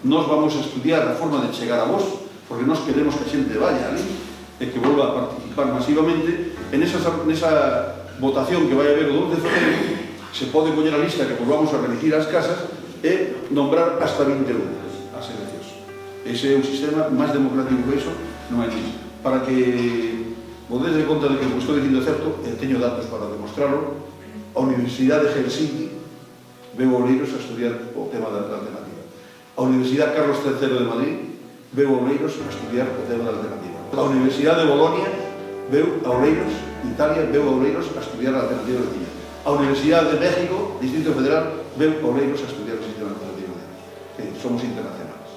Nós vamos a estudiar a forma de chegar a vos, porque nós queremos que a xente vaya ali e que volva a participar masivamente en esa votación que vai haber o 2 de febrero. Se pode poñer a lista que volvamos a reelegir as casas e nombrar hasta 20 euros as eleccións. Ese é un sistema máis democrático que iso, non hai máis. Para que vos de conta de que o que estou dicindo é certo, e teño datos para demostrarlo, a Universidade de Helsinki veu Oureiros a estudiar o tema da alternativa. A Universidade Carlos III de Madrid veu Oureiros a estudiar o tema da alternativa. A Universidade de Bolonia veu a Oureiros, Italia, veu a Oureiros a estudiar a alternativa de Tiña. A Universidade de México, Distrito Federal, veu a Oureiros a estudiar o sistema alternativo de Tiña. Somos internacionales.